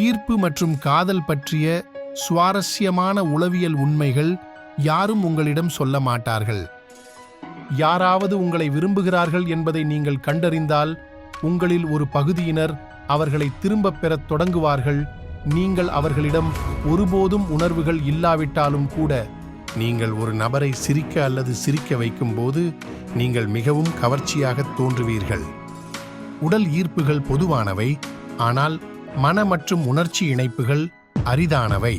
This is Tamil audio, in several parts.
ஈர்ப்பு மற்றும் காதல் பற்றிய சுவாரஸ்யமான உளவியல் உண்மைகள் யாரும் உங்களிடம் சொல்ல மாட்டார்கள். யாராவது உங்களை விரும்புகிறார்கள் என்பதை நீங்கள் கண்டறிந்தால் உங்களில் ஒரு பகுதியினர் அவர்களை திரும்பப் பெறத் தொடங்குவார்கள். நீங்கள் அவர்களிடம் ஒருபோதும் உணர்வுகள் இல்லாவிட்டாலும் கூட நீங்கள் ஒரு நபரை சிரிக்க அல்லது சிரிக்க வைக்கும்போது நீங்கள் மிகவும் கவர்ச்சியாக தோன்றுவீர்கள். உடல் ஈர்ப்புகள் பொதுவானவை, ஆனால் மன மற்றும் உணர்ச்சி இணைப்புகள் அரிதானவை.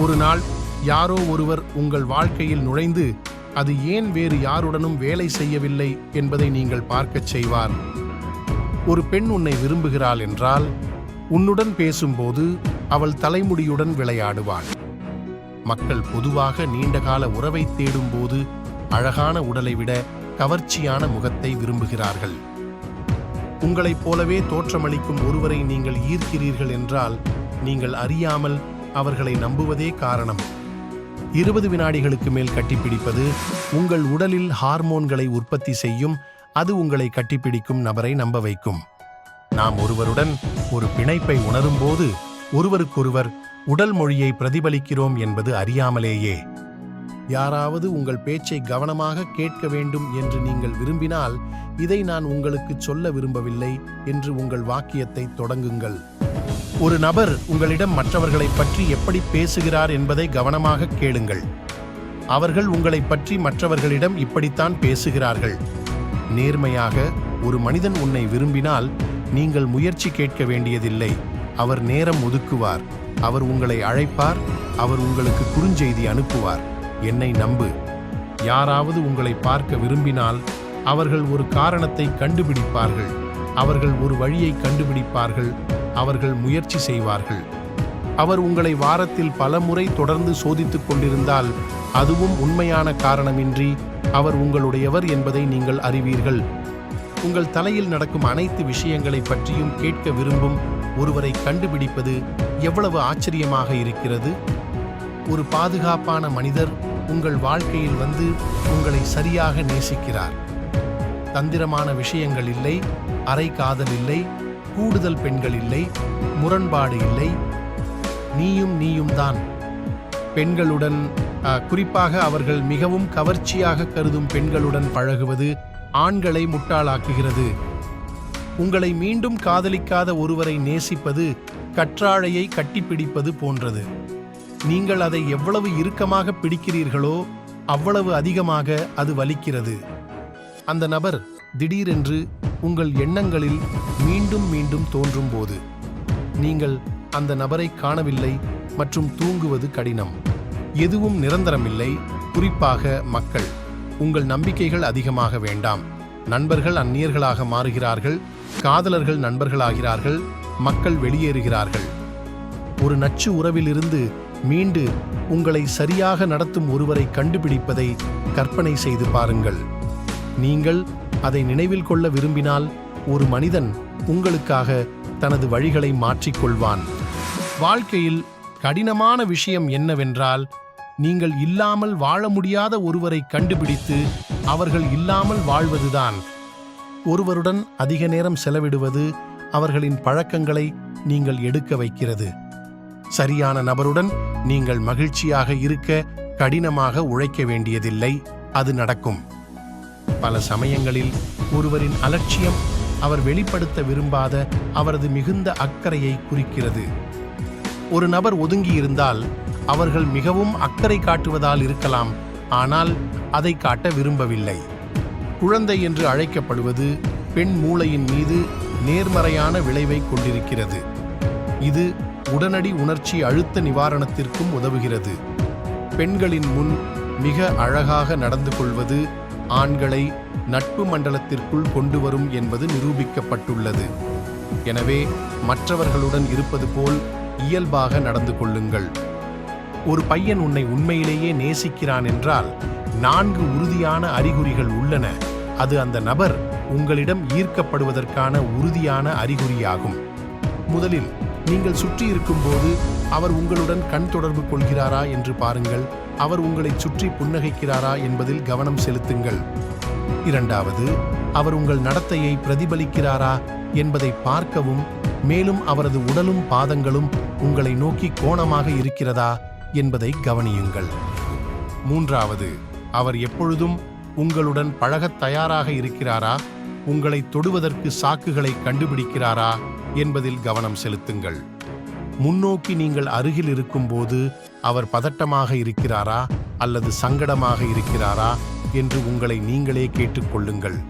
ஒரு நாள் யாரோ ஒருவர் உங்கள் வாழ்க்கையில் நுழைந்து அது ஏன் வேறு யாருடனும் வேலை செய்யவில்லை என்பதை நீங்கள் பார்க்கச் செய்வார். ஒரு பெண் உன்னை விரும்புகிறாள் என்றால் உன்னுடன் பேசும்போது அவள் தலைமுடியுடன் விளையாடுவாள். மக்கள் பொதுவாக நீண்டகால உறவை தேடும்போது அழகான உடலை விட கவர்ச்சியான முகத்தை விரும்புகிறார்கள். உங்களைப் போலவே தோற்றமளிக்கும் ஒருவரை நீங்கள் ஈர்க்கிறீர்கள் என்றால் நீங்கள் அறியாமல் அவர்களை நம்புவதே காரணம். 20 வினாடிகளுக்கு மேல் கட்டிப்பிடிப்பது உங்கள் உடலில் ஹார்மோன்களை உற்பத்தி செய்யும். அது உங்களை கட்டிப்பிடிக்கும் நபரை நம்ப வைக்கும். நாம் ஒருவருடன் ஒரு பிணைப்பை உணரும்போது ஒருவருக்கொருவர் உடல் மொழியை பிரதிபலிக்கிறோம் என்பது அறியாமலேயே. யாராவது உங்கள் பேச்சை கவனமாக கேட்க வேண்டும் என்று நீங்கள் விரும்பினால், இதை நான் உங்களுக்கு சொல்ல விரும்பவில்லை என்று உங்கள் வாக்கியத்தை தொடங்குங்கள். ஒரு நபர் உங்களிடம் மற்றவர்களை பற்றி எப்படி பேசுகிறார் என்பதை கவனமாக கேளுங்கள். அவர்கள் உங்களை பற்றி மற்றவர்களிடம் இப்படித்தான் பேசுகிறார்கள். நேர்மையாக ஒரு மனிதன் உன்னை விரும்பினால் நீங்கள் முயற்சி கேட்க வேண்டியதில்லை. அவர் நேரம் ஒதுக்குவார். அவர் உங்களை அழைப்பார். அவர் உங்களுக்கு குறுஞ்செய்தி அனுப்புவார். என்னை நம்பு. யாராவது உங்களை பார்க்க விரும்பினால் அவர்கள் ஒரு காரணத்தை கண்டுபிடிப்பார்கள். அவர்கள் ஒரு வழியை கண்டுபிடிப்பார்கள். அவர்கள் முயற்சி செய்வார்கள். அவர் உங்களை வாரத்தில் பல முறை தொடர்ந்து சோதித்துக் கொண்டிருந்தால் அதுவும் உண்மையான காரணமின்றி அவர் உங்களுடையவர் என்பதை நீங்கள் அறிவீர்கள். உங்கள் தலையில் நடக்கும் அனைத்து விஷயங்களை பற்றியும் கேட்க விரும்பும் ஒருவரை கண்டுபிடிப்பது எவ்வளவு ஆச்சரியமாக இருக்கிறது. ஒரு பாதுகாப்பான மனிதர் உங்கள் வாழ்க்கையில் வந்து உங்களை சரியாக நேசிக்கிறார். தந்திரமான விஷயங்கள் இல்லை, அரை காதல் இல்லை, கூடுதல் பெண்கள் இல்லை, முரண்பாடு இல்லை. நீயும் தான். பெண்களுடன், குறிப்பாக அவர்கள் மிகவும் கவர்ச்சியாக கருதும் பெண்களுடன் பழகுவது ஆண்களை முட்டாளாக்குகிறது. உங்களை மீண்டும் காதலிக்காத ஒருவரை நேசிப்பது கற்றாழையை கட்டிப்பிடிப்பது போன்றது. நீங்கள் அதை எவ்வளவு இறுக்கமாக பிடிக்கிறீர்களோ அவ்வளவு அதிகமாக அது வலிக்கிறது. அந்த நபர் திடீரென்று உங்கள் எண்ணங்களில் மீண்டும் மீண்டும் தோன்றும் போது நீங்கள் அந்த நபரை காணவில்லை மற்றும் தூங்குவது கடினம். எதுவும் நிரந்தரமில்லை. குறிப்பாக மக்கள். உங்கள் நம்பிக்கைகள் அதிகமாக வேண்டாம். நண்பர்கள் அந்நியர்களாக மாறுகிறார்கள். காதலர்கள் நண்பர்களாகிறார்கள். மக்கள் வெளியேறுகிறார்கள். ஒரு நச்சு உறவிலிருந்து மீண்டு உங்களை சரியாக நடத்தும் ஒருவரை கண்டுபிடிப்பதை கற்பனை செய்து பாருங்கள். நீங்கள் அதை நினைவில் கொள்ள விரும்பினால் ஒரு மனிதன் உங்களுக்காக தனது வழிகளை மாற்றிக்கொள்வான். வாழ்க்கையில் கடினமான விஷயம் என்னவென்றால், நீங்கள் இல்லாமல் வாழ முடியாத ஒருவரை கண்டுபிடித்து அவர்கள் இல்லாமல் வாழ்வதுதான். ஒருவருடன் அதிக நேரம் செலவிடுவது அவர்களின் பழக்கங்களை நீங்கள் எடுக்க வைக்கிறது. சரியான நபருடன் நீங்கள் மகிழ்ச்சியாக இருக்க கடினமாக உழைக்க வேண்டியதில்லை. அது நடக்கும். பல சமயங்களில் ஒருவரின் அலட்சியம் அவர் வெளிப்படுத்த விரும்பாத அவரது மிகுந்த அக்கறையை குறிக்கிறது. ஒரு நபர் ஒதுங்கியிருந்தால் அவர்கள் மிகவும் அக்கறை காட்டுவதால் இருக்கலாம், ஆனால் அதை காட்ட விரும்பவில்லை. குழந்தை என்று அழைக்கப்படுவது பெண் மூளையின் மீது நேர்மறையான விளைவை கொண்டிருக்கிறது. இது உடனடி உணர்ச்சி அழுத்த நிவாரணத்திற்கும் உதவுகிறது. பெண்களின் முன் மிக அழகாக நடந்து கொள்வது ஆண்களை நட்பு மண்டலத்திற்குள் கொண்டு வரும் என்பது நிரூபிக்கப்பட்டுள்ளது. எனவே மற்றவர்களுடன் இருப்பது போல் இயல்பாக நடந்து கொள்ளுங்கள். ஒரு பையன் உன்னை உண்மையிலேயே நேசிக்கிறான் என்றால் 4 உறுதியான அறிகுறிகள் உள்ளன. அது அந்த நபர் உங்களிடம் ஈர்க்கப்படுவதற்கான உறுதியான அறிகுறியாகும். முதலில், நீங்கள் சுற்றி இருக்கும்போது அவர் உங்களுடன் கண் தொடர்பு கொள்கிறாரா என்று பாருங்கள். அவர் உங்களை சுற்றி புன்னகைக்கிறாரா என்பதில் கவனம் செலுத்துங்கள். இரண்டாவது, அவர் உங்கள் நடத்தையை பிரதிபலிக்கிறாரா என்பதை பார்க்கவும் மேலும் அவரது உடலும் பாதங்களும் உங்களை நோக்கி கோணமாக இருக்கிறதா என்பதை கவனியுங்கள். மூன்றாவது, அவர் எப்பொழுதும் உங்களுடன் பழகத் தயாராக இருக்கிறாரா, உங்களை தொடுவதற்கு சாக்குகளை கண்டுபிடிக்கிறாரா என்பதில் கவனம் செலுத்துங்கள். முன்னோக்கி நீங்கள் அருகில் இருக்கும்போது அவர் பதட்டமாக இருக்கிறாரா அல்லது சங்கடமாக இருக்கிறாரா என்று உங்களை நீங்களே கேட்டுக்கொள்ளுங்கள்.